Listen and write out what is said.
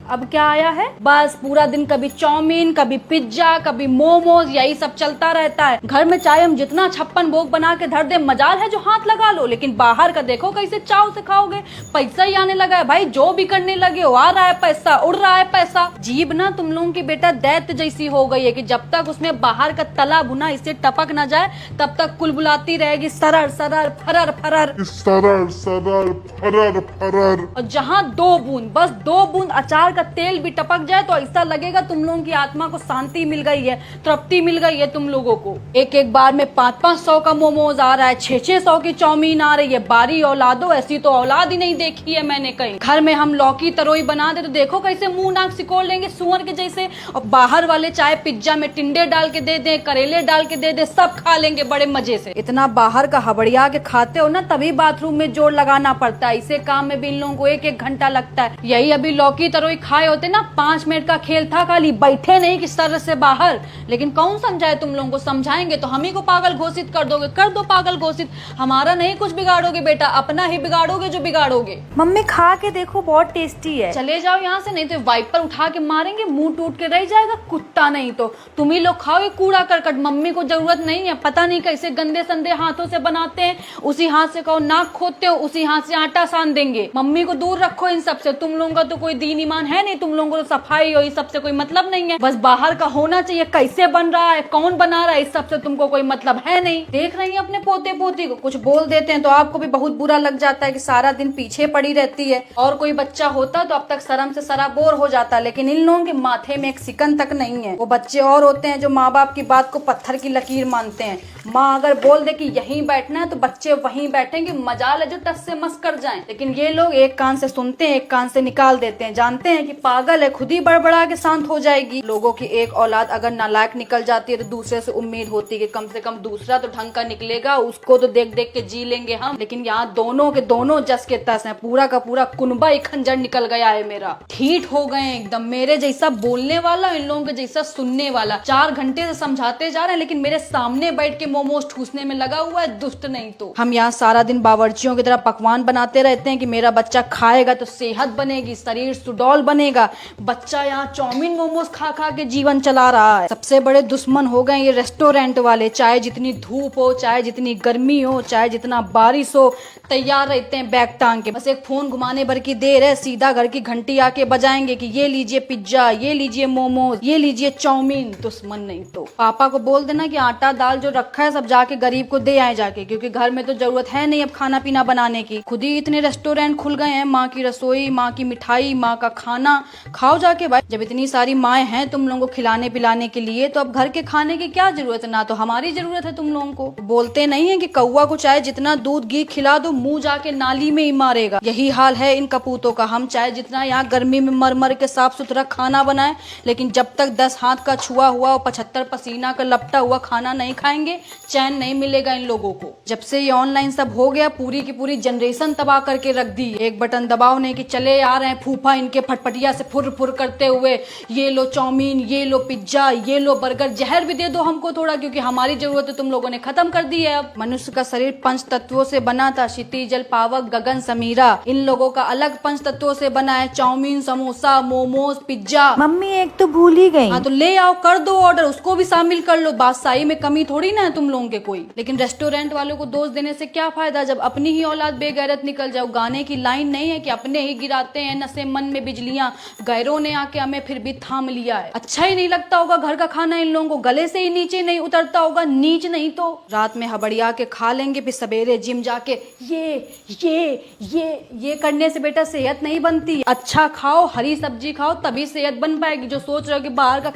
अब क्या आया है, बस पूरा दिन कभी चाउमीन, कभी पिज्जा, कभी मोमोज, यही सब चलता रहता है। घर में चाहे हम जितना 56 भोग बना के धर दे, मजाल है जो हाथ लगा लो, लेकिन बाहर का देखो कैसे चाव से खाओगे। पैसा ही आने लगा है भाई, जो भी करने लगे हो, आ रहा है पैसा, उड़ रहा है पैसा। जीभ ना तुम लोगों की बेटा दैत्य जैसी हो गई है कि जब तक उसमें बाहर का तला भुना इससे टपक ना जाए तब तक कुलबुलाती रहेगी सरर सरर फरर फरर सरर सरर फरर फरर। और जहाँ 2 बूंद, बस 2 बूंद अचार का तेल भी टपक जाए तो ऐसा लगेगा तुम लोगों की आत्मा को शांति मिल गई है, तृप्ति मिल गई है तुम लोगों को। एक एक बार में 500-500 का मोमोज आ रहा है, 600-600 की चाउमीन आ रही है। बारी औलादो, ऐसी तो औलाद ही नहीं देखी है मैंने कहीं। घर में हम लौकी तरोई बना दे तो देखो कैसे मुंह नाक सिकोड़ लेंगे सुअर के जैसे, और बाहर वाले चाहे पिज्जा में टिंडे डाल के दे दे, करेले डाल के दे दे, सब खा लेंगे बड़े मजे से। इतना बाहर का हबड़िया के खाते हो ना, तभी बाथरूम में जोड़ लगाना पड़ता है। इसे काम में भी इन लोगों को 1-1 घंटा लगता है। यही अभी लौकी तरोई खाए होते ना, 5 मिनट का खेल था खाली, बैठे नहीं कि सर से बाहर। लेकिन कौन समझाए तुम लोगों को, समझाएंगे तो हम ही को पागल घोषित कर दोगे। कर दो पागल घोषित, हमारा नहीं कुछ बिगाड़ोगे बेटा, अपना ही बिगाड़ोगे जो बिगाड़ोगे। मम्मी खा के देखो, बहुत टेस्टी है। चले जाओ यहाँ से, नहीं तो वाइपर उठा के मारेंगे, मुंह टूट के रह जाएगा कुत्ता। नहीं तो तुम ही लोग खाओ ये कूड़ा करकट, मम्मी को जरूरत नहीं है। पता नहीं कैसे गंदे संदे हाथों से बनाते हैं, उसी हाथ से कहो नाक खोदते हो, उसी हाथ से आटा सान देंगे। मम्मी को दूर रखो इन सब से। तुम लोगों का तो कोई दीन ईमान है नहीं, तुम लोगों को तो सफाई और इस सब से कोई मतलब नहीं है। बस बाहर का होना चाहिए, कैसे बन रहा है, कौन बना रहा है, इस सब से तुमको कोई मतलब है नहीं। देख रही है अपने पोते पोती को, कुछ बोल देते हैं तो आपको भी बहुत बुरा लग जाता है कि सारा दिन पीछे पड़ी रहती है। और कोई बच्चा होता तो अब तक शर्म से सराबोर हो जाता, लेकिन इन लोगों के माथे में एक सिकन तक नहीं है। वो बच्चे और होते हैं जो माँ बाप की बात को पत्थर की लकीर मानते हैं। माँ अगर बोल दे कि यहीं बैठना है तो बच्चे वहीं बैठेंगे, मजाल है जो टस से मस कर जाएं। लेकिन ये लोग एक कान से सुनते हैं, एक कान से निकाल देते हैं। जानते हैं कि पागल है, खुद ही बड़बड़ा के शांत हो जाएगी। लोगों की एक औलाद अगर नालायक निकल जाती है तो दूसरे से उम्मीद होती है कि कम से कम दूसरा तो ढंग का निकलेगा, उसको तो देख देख के जी लेंगे हम। लेकिन यहाँ दोनों के दोनों जस के तस है, पूरा का पूरा कुनबा ही खंजर निकल गया है मेरा। ठीक हो गए एकदम, मेरे जैसा बोलने वाला, इन लोगों के जैसा सुनने वाला। 4 घंटे से समझाते जा रहे हैं लेकिन मेरे सामने बैठ के मोमोज ठूसने में लगा हुआ है, दुष्ट नहीं तो। हम यहाँ सारा दिन बावर्चियों की तरह पकवान बनाते रहते हैं कि मेरा बच्चा खाएगा तो सेहत बनेगी, शरीर सुडौल बनेगा। बच्चा यहाँ चाउमीन मोमोज खा खा के जीवन चला रहा है। सबसे बड़े दुश्मन हो गए ये रेस्टोरेंट वाले। चाहे जितनी धूप हो, चाहे जितनी गर्मी हो, चाहे जितना बारिश हो, तैयार रहते हैं बैग टांग के। बस एक फोन घुमाने भर की देर है, सीधा घर की घंटी आके बजाएंगे कि ये लीजिए पिज्जा, ये लीजिए मोमोज, ये लीजिए चाउमीन। दुश्मन नहीं तो। पापा को बोल देना कि आटा दाल जो रखा है सब जाके गरीब को दे आए जाके, क्योंकि घर में तो जरूरत है नहीं अब खाना पीना बनाने की। खुद ही इतने रेस्टोरेंट खुल गए हैं, माँ की रसोई, माँ की मिठाई, माँ का खाना खाओ जाके भाई। जब इतनी सारी माएँ हैं तुम लोगों को खिलाने पिलाने के लिए, तो अब घर के खाने की क्या जरूरत है, ना तो हमारी जरूरत है तुम लोगों को। बोलते नहीं है कि कौवा को चाहे जितना दूध घी खिला दो, मुंह जाके नाली में ही मारेगा। यही हाल है इन कपूतों का। हम चाहे जितना यहाँ गर्मी में मर मर के साफ सुथरा खाना बनाए, लेकिन जब तक 10 हाथ का छुआ हुआ और 75 पसीना का लपटा हुआ खाना नहीं खाएंगे, चैन नहीं मिलेगा इन लोगों को। जब से ये ऑनलाइन सब हो गया, पूरी की पूरी जनरेशन तबाह करके रख दी। एक बटन दबाओ नहीं कि चले आ रहे हैं फूफा इनके फटफटिया से फुर फुर करते हुए, ये लो चाउमीन, ये लो पिज्जा, ये लो बर्गर। जहर भी दे दो हमको थोड़ा, क्योंकि हमारी जरूरत तुम लोगों ने खत्म कर दी है। अब मनुष्य का शरीर 5 तत्वों से बना था, क्षिति जल पावक गगन समीरा। इन लोगों का अलग 5 तत्वों से बना है, chow mein, samosa, momos, pizza. Mummy एक तो भूल ही गई। हाँ तो ले आओ, कर दो ऑर्डर, उसको भी शामिल कर लो। बादशाही में कमी थोड़ी ना है तुम लोगों के कोई। लेकिन रेस्टोरेंट वालों को दोष देने से क्या फायदा जब अपनी ही औलाद बेगैरत निकल जाओ। गाने की लाइन नहीं है कि अपने ही गिराते हैं नशे मन में बिजलियां, गैरों ने आके हमें फिर भी थाम लिया है। अच्छा ही नहीं लगता होगा घर का खाना इन लोगों को, गले से ही नीचे नहीं उतरता होगा, नीच नहीं तो। रात में हबड़िया के खा लेंगे, फिर सवेरे जिम जाके ये करने से बेटा सेहत नहीं बनती। अच्छा खाओ, हरी सब्जी खाओ, तभी सेहत बन पाएगी। जो सोच रहे हो कि बाहर का